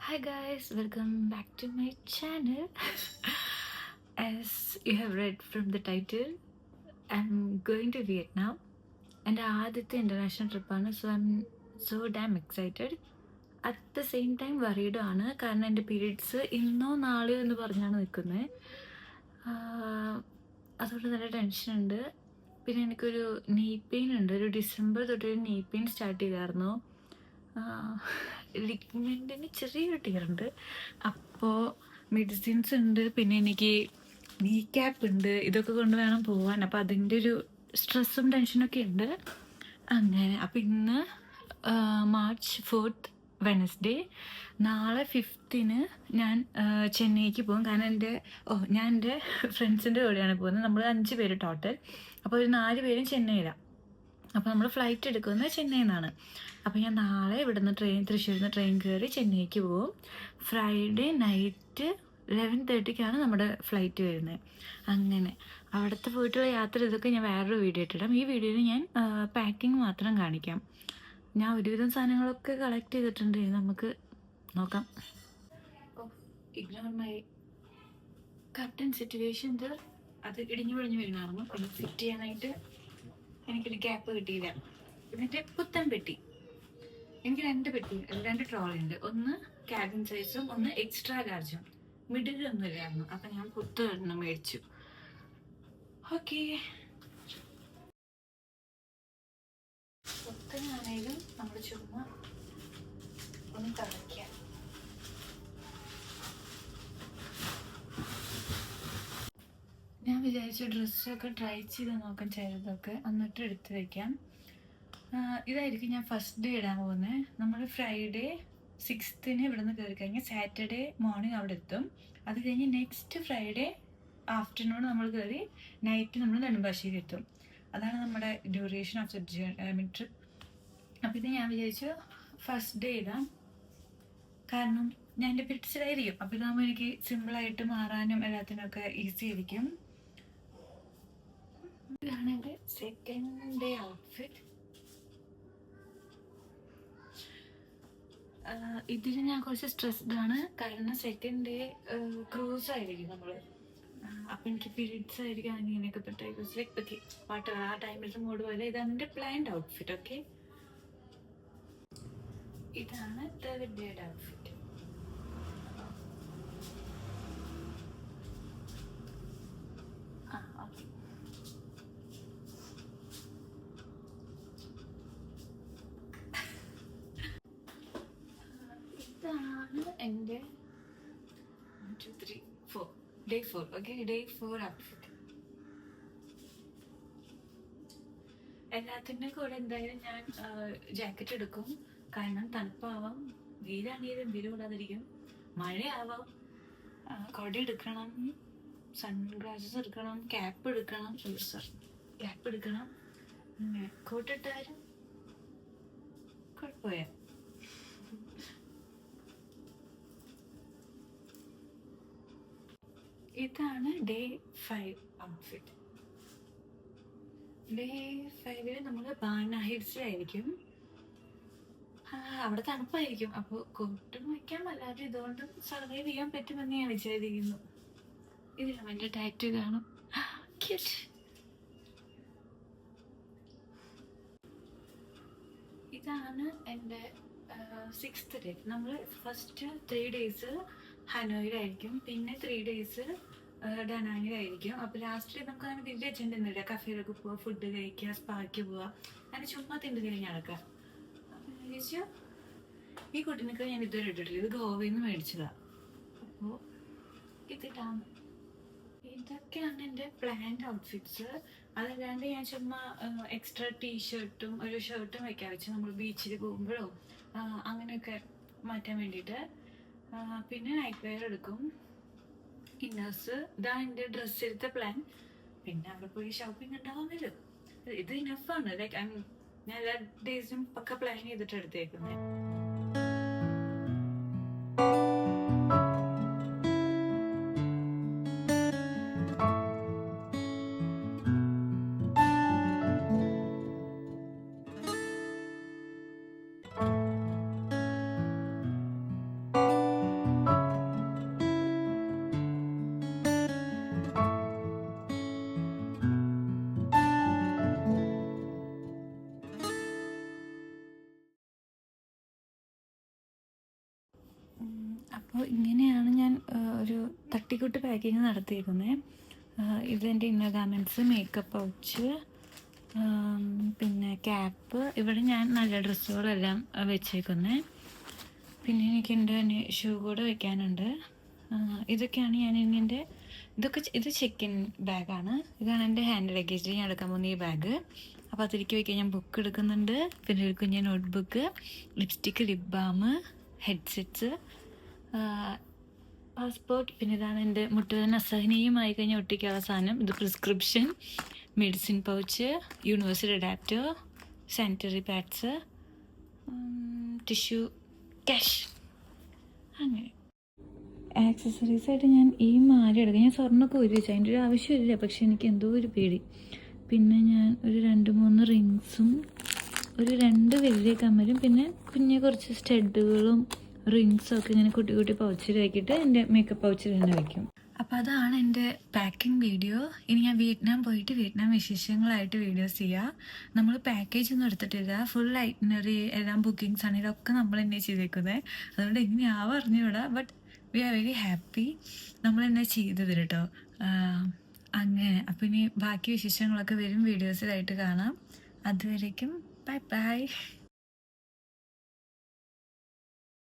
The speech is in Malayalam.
Hi guys, welcome back to my channel. As you have read from the title, I'm going to Vietnam and ആദ്യത്തെ ഇൻ്റർനാഷണൽ ട്രിപ്പാണ്. So I am so damn excited. At the same time വറീഡും ആണ്. കാരണം എൻ്റെ പീരീഡ്സ് ഇന്നോ നാളെയോ എന്ന് പറഞ്ഞാണ് നിൽക്കുന്നത്. അതുകൊണ്ട് നല്ല ടെൻഷനുണ്ട്. പിന്നെ എനിക്കൊരു നീ പെയിൻ ഉണ്ട്. ഒരു ഡിസംബർ തൊട്ടൊരു നീ പെയിൻ സ്റ്റാർട്ട് ചെയ്തായിരുന്നു. ലിഗ്മെൻറ്റിന് ചെറിയൊരു ടീറുണ്ട്. അപ്പോൾ മെഡിസിൻസ് ഉണ്ട്. പിന്നെ എനിക്ക് നീ ക്യാപ്പ് ഉണ്ട്. ഇതൊക്കെ കൊണ്ട് വേണം പോവാൻ. അപ്പോൾ അതിൻ്റെ ഒരു സ്ട്രെസ്സും ടെൻഷനൊക്കെ ഉണ്ട്. അങ്ങനെ അപ്പോൾ ഇന്ന് മാർച്ച് 4th വെനസ്ഡേ. നാളെ 5th ഞാൻ ചെന്നൈക്ക് പോകും. കാരണം ഞാൻ എൻ്റെ ഫ്രണ്ട്സിൻ്റെ കൂടെയാണ് പോകുന്നത്. നമ്മൾ 5 പേര് ടോട്ടൽ. അപ്പോൾ ഒരു 4 പേരും ചെന്നൈയിലാണ്. അപ്പോൾ നമ്മൾ ഫ്ലൈറ്റ് എടുക്കുന്നത് ചെന്നൈയിൽ നിന്നാണ്. അപ്പോൾ ഞാൻ നാളെ ഇവിടുന്ന് തൃശ്ശൂരിൽ നിന്ന് ട്രെയിൻ കയറി ചെന്നൈക്ക് പോകും. ഫ്രൈഡേ നൈറ്റ് 11:30 നമ്മുടെ ഫ്ലൈറ്റ് വരുന്നത്. അങ്ങനെ അവിടുത്തെ പോയിട്ടുള്ള യാത്ര ഇതൊക്കെ ഞാൻ വേറൊരു വീഡിയോ ഇട്ടിടാം. ഈ വീഡിയോയിൽ ഞാൻ പാക്കിങ് മാത്രം കാണിക്കാം. ഞാൻ ഒരുവിധം സാധനങ്ങളൊക്കെ കളക്ട് ചെയ്തിട്ടുണ്ട്. നമുക്ക് നോക്കാം. Ignore my curtain situation. അത് ഇടിഞ്ഞു പൊളിഞ്ഞു വരുന്നതായിരുന്നു. പിന്നെ ഫിറ്റ് ചെയ്യാനായിട്ട് എനിക്കൊരു ഗ്യാപ്പ് കിട്ടിയില്ല. എന്നിട്ട് പുത്തൻ പെട്ടി. എനിക്ക് 2 പെട്ടി, 2 ട്രോളി ഉണ്ട്. ഒന്ന് ക്യാബിൻ സൈസും ഒന്ന് എക്സ്ട്രാ ലാർജും. മിഡിലൊന്നും ഇല്ലായിരുന്നു. അപ്പം ഞാൻ പുത്തൻ മേടിച്ചു. ഓക്കെ, പുത്തനാണേലും നമ്മൾ ചുമ്മാ ഒന്ന് തുടയ്ക്കാം. ഞാൻ വിചാരിച്ചു ഡ്രസ്സൊക്കെ ട്രൈ ചെയ്ത് നോക്കാം, ചിലതൊക്കെ എന്നിട്ട് എടുത്ത് വയ്ക്കാം. ഇതായിരിക്കും ഞാൻ ഫസ്റ്റ് ഡേ ഇടാൻ പോകുന്നത്. നമ്മൾ ഫ്രൈഡേ 6th ഇവിടെ നിന്ന് കയറി കഴിഞ്ഞാൽ സാറ്റർഡേ മോർണിംഗ് അവിടെ എത്തും. അത് കഴിഞ്ഞ് നെക്സ്റ്റ് ഫ്രൈഡേ ആഫ്റ്റർനൂൺ നമ്മൾ കയറി നൈറ്റ് നമ്മൾ നെടുമ്പാശ്ശേരി എത്തും. അതാണ് നമ്മുടെ ഡ്യൂറേഷൻ ഓഫ് ദ ട്രിപ്പ്. അപ്പോൾ ഇത് ഞാൻ വിചാരിച്ചു ഫസ്റ്റ് ഡേ ഇടാം. കാരണം ഞാൻ എൻ്റെ പിക്ചറായിരിക്കും. അപ്പോൾ ഇതാകുമ്പോൾ എനിക്ക് സിമ്പിളായിട്ട് മാറാനും എല്ലാത്തിനൊക്കെ ഈസി ആയിരിക്കും. ഇതാണ് എൻ്റെ സെക്കൻഡ് ഡേ ഔട്ട്ഫിറ്റ്. ഇതിൽ ഞാൻ കുറച്ച് സ്ട്രെസ്ഡ് ആണ്. കാരണം സെക്കൻഡ് ഡേ ക്രൂസ് ആയിരിക്കും നമ്മൾ. അപ്പം എനിക്ക് പീരീഡ്സ് ആയിരിക്കും. അങ്ങനെയൊക്കെ ഓക്കെ പാട്ട് ആ ടൈമിലത്തെ മൂഡ് പോലെ. ഇതാണ് എൻ്റെ പ്ലാൻഡ് ഔട്ട്ഫിറ്റ്. ഓക്കെ, ഇതാണ് തേർഡ് ഡേയുടെ ഔട്ട്ഫിറ്റ്. ഓക്കെ, ഇതാണ് എൻ്റെ 1 2 3 4 ഡേ 4. Okay, day 4 outfit. എല്ലാത്തിൻ്റെ കൂടെ എന്തായാലും ഞാൻ ജാക്കറ്റ് എടുക്കും. കാരണം തണുപ്പാവാം, വെയിലാണെങ്കിലും വെയിൽ കൂടാതിരിക്കും, മഴയാവാം. കൊട എടുക്കണം, സൺഗ്ലാസസ് എടുക്കണം, ക്യാപ്പ് എടുക്കണം, ക്യാപ്പ് എടുക്കണം. കോട്ടിട്ടാലും കുഴപ്പമില്ല. ഇതാണ് ഡേ 5 ഔട്ട്ഫിറ്റ്. ഡേ 5 നമ്മൾ ബാന ഹിൽസിലായിരിക്കും. അവിടെ തണുപ്പായിരിക്കും. അപ്പോൾ കോട്ടും വയ്ക്കാം, അല്ലാതെ ഇതുകൊണ്ടും സർവൈവ് ചെയ്യാൻ പറ്റുമെന്ന് ഞാൻ വിചാരിക്കുന്നു. ഇതിലാണ് എൻ്റെ ടാറ്റു കാണും. ഇതാണ് എൻ്റെ 6th ഡേ. നമ്മൾ ഫസ്റ്റ് 3 days ഹനോയിലായിരിക്കും, പിന്നെ 3 days ഡനാങ്ങിലായിരിക്കും. അപ്പോൾ ലാസ്റ്റ് നമുക്ക് അങ്ങനെ വലിയ അജണ്ട ഒന്നുമില്ല. കഫേയിലൊക്കെ പോവുക, ഫുഡ് കഴിക്കുക, സ്പാക്ക് പോവുക, അങ്ങനെ ചുമ്മാ തിണ്ട് കഴിഞ്ഞ് നടക്കുക. അപ്പോൾ ചോദിച്ചു ഈ കുട്ടിനൊക്കെ ഞാൻ ഇതുവരെ ഇട്ടിട്ടില്ല. ഇത് ഗോവയിൽ നിന്ന് മേടിച്ചതാണ്. അപ്പോൾ ഇതിട്ടാണ്. ഇതൊക്കെയാണ് എൻ്റെ പ്ലാൻഡ് ഔട്ട്ഫിറ്റ്സ്. അതല്ലാണ്ട് ഞാൻ ചുമ്മാ എക്സ്ട്രാ ടീഷർട്ടും ഒരു ഷർട്ടും വയ്ക്കാൻ വെച്ച് നമ്മൾ ബീച്ചിൽ പോകുമ്പോഴോ അങ്ങനെയൊക്കെ മാറ്റാൻ വേണ്ടിയിട്ട്. പിന്നെ നൈറ്റ് വെയർ എടുക്കും, ഇന്നേഴ്സ്. ഇതാണ് എൻ്റെ ഡ്രസ്സിലത്തെ പ്ലാൻ. പിന്നെ അവിടെ പോയി ഷോപ്പിംഗ് ഉണ്ടാവുമല്ലോ. ഇത് ഇനഫാണ്. ലൈക്ക് ഞാൻ എല്ലാ ഡേയ്സും പക്ക പ്ലാൻ ചെയ്തിട്ട് എടുത്തേക്കുന്നത്. അപ്പോൾ ഇങ്ങനെയാണ് ഞാൻ ഒരു തട്ടിക്കൂട്ട് പാക്കിങ് നടത്തിയിരിക്കുന്നത്. ഇതെൻ്റെ ഇന്നർ ഗാർമെൻറ്റ്സ്, മേക്കപ്പ് പൗച്ച്, പിന്നെ ക്യാപ്പ്. ഇവിടെ ഞാൻ നല്ല ഡ്രസ്സുകളെല്ലാം വെച്ചേക്കുന്നത്. പിന്നെ എനിക്ക് എൻ്റെ ഷൂ കൂടെ വെക്കാനുണ്ട്. ഇതൊക്കെയാണ് ഞാൻ എൻ്റെ ഇത് ചെക്കിൻ ബാഗാണ്. ഇതാണ് എൻ്റെ ഹാൻഡ് ലഗേജിൽ ഞാൻ എടുക്കാൻ പോകുന്ന ഈ ബാഗ്. അപ്പോൾ അതിലേക്ക് വയ്ക്കാൻ ഞാൻ ബുക്ക് എടുക്കുന്നുണ്ട്. പിന്നെ ഒരു കുഞ്ഞ് notebook, lipstick, lip balm, headsets, passport. പിന്നെ ഇതാണ് എൻ്റെ മുട്ടുവേദന അസഹനീയമായി കഴിഞ്ഞാൽ ഒട്ടിക്കാനുള്ള സാധനം. ഇത് prescription, medicine pouch, universal adapter, sanitary pads, tissue, cash. അങ്ങനെ ആക്സസറീസായിട്ട് ഞാൻ ഈ മാല എടുക്കാം. ഞാൻ സ്വർണ്ണമൊക്കെ ഒരു വെച്ചാൽ അതിൻ്റെ ഒരു ആവശ്യമില്ല, പക്ഷെ എനിക്ക് എന്തോ ഒരു പേടി. പിന്നെ ഞാൻ ഒരു 2-3 റിങ്സും ഒരു 2 വലിയ കമ്മലും പിന്നെ കുഞ്ഞ് കുറച്ച് സ്റ്റഡുകളും റിങ്സും ഒക്കെ ഇങ്ങനെ കുട്ടി കുട്ടി പൗച്ചിൽ വയ്ക്കിയിട്ട് എൻ്റെ മേക്കപ്പ് പൗച്ചിൽ തന്നെ വയ്ക്കും. അപ്പോൾ അതാണ് എൻ്റെ പാക്കിംഗ് വീഡിയോ. ഇനി ഞാൻ വിയറ്റ്നാം പോയിട്ട് വിയറ്റ്നാം വിശേഷങ്ങളായിട്ട് വീഡിയോസ് ചെയ്യുക. നമ്മൾ പാക്കേജ് ഒന്നും എടുത്തിട്ടില്ല, ഫുൾ ഐറ്റിനറി എല്ലാം ബുക്കിങ്സ് ആണ്. ഇതൊക്കെ നമ്മൾ തന്നെ ചെയ്തേക്കുന്നത്. അതുകൊണ്ട് എങ്ങനെയാവും അറിഞ്ഞൂടാ, but we are very happy. നമ്മൾ തന്നെ ചെയ്തത് കേട്ടോ. അങ്ങനെ അപ്പോൾ ഇനി ബാക്കി വിശേഷങ്ങളൊക്കെ വരും വീഡിയോസിലായിട്ട് കാണാം. അതുവരേക്കും ബൈ ബൈ.